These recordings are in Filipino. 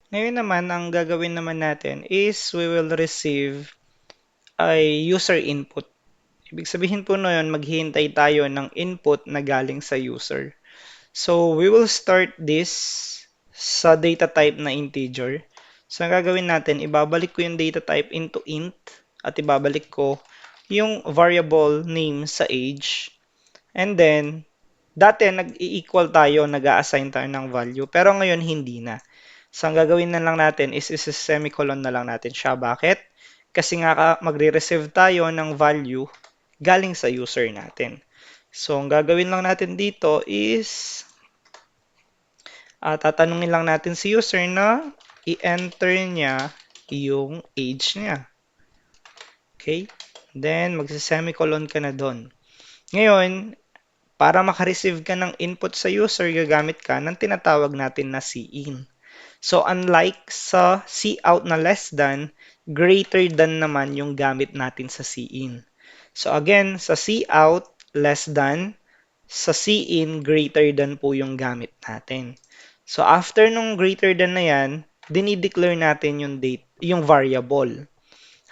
Ngayon naman, ang gagawin naman natin is we will receive ay user input. Ibig sabihin po na yun, maghihintay tayo ng input na galing sa user. So, we will start this sa data type na integer. So, ang gagawin natin, ibabalik ko yung data type into int at ibabalik ko yung variable name sa age. And then, dati nag-i-equal tayo, nag-a-assign tayo ng value, pero ngayon hindi na. So, ang gagawin na lang natin is semicolon na lang natin siya. Bakit? Kasi nga magre-receive tayo ng value galing sa user natin. So, ang gagawin lang natin dito is tatanungin lang natin si user na i-enter niya yung age niya. Okay? Then, magsi-semicolon ka na doon. Ngayon, para makareceive ka ng input sa user, gagamit ka ng tinatawag natin na cin. So, unlike sa cout na less than, greater than naman yung gamit natin sa cin. So, again, sa cout, less than, sa cin, greater than po yung gamit natin. So, after nung greater than na yan, dinideclare natin yung date, yung variable.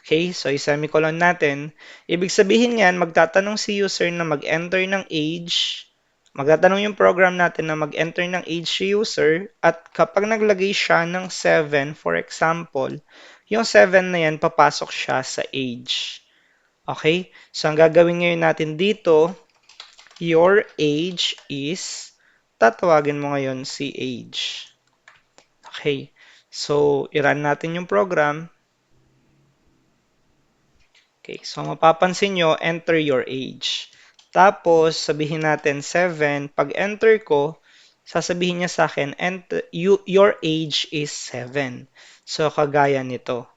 Okay, so i-semicolon natin. Ibig sabihin yan, magtatanong si user na mag-enter ng age. Magtatanong yung program natin na mag-enter ng age si user. At kapag naglagay siya ng 7, for example, yung 7 na yan, papasok siya sa age. Okay, so ang gagawin ngayon natin dito, your age is, tatawagin mo ngayon si age. Okay, so i-run natin yung program. Okay, so mapapansin nyo, enter your age. Tapos, sabihin natin 7. Pag enter ko, sasabihin niya sa akin, your age is 7. So, kagaya nito.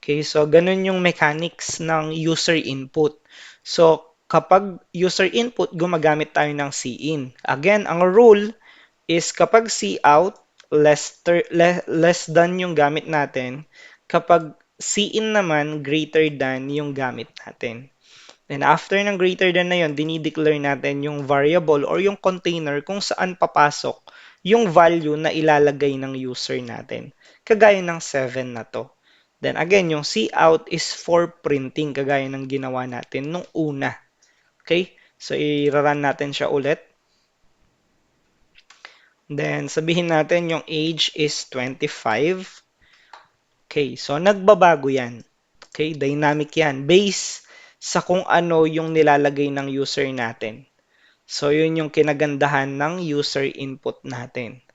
Okay, so ganun yung mechanics ng user input. So, kapag user input, gumagamit tayo ng cin. Again, ang rule is kapag cout, less than yung gamit natin. Kapag cin naman, greater than yung gamit natin. Then after ng greater than na yun, dinideclare natin yung variable or yung container kung saan papasok yung value na ilalagay ng user natin. Kagaya ng 7 na to. Then again, yung cout is for printing, kagaya ng ginawa natin nung una. Okay? So, i-run natin siya ulit. Then, sabihin natin yung age is 25. Okay, so nagbabago yan. Okay, dynamic yan. Based sa kung ano yung nilalagay ng user natin. So, yun yung kinagandahan ng user input natin.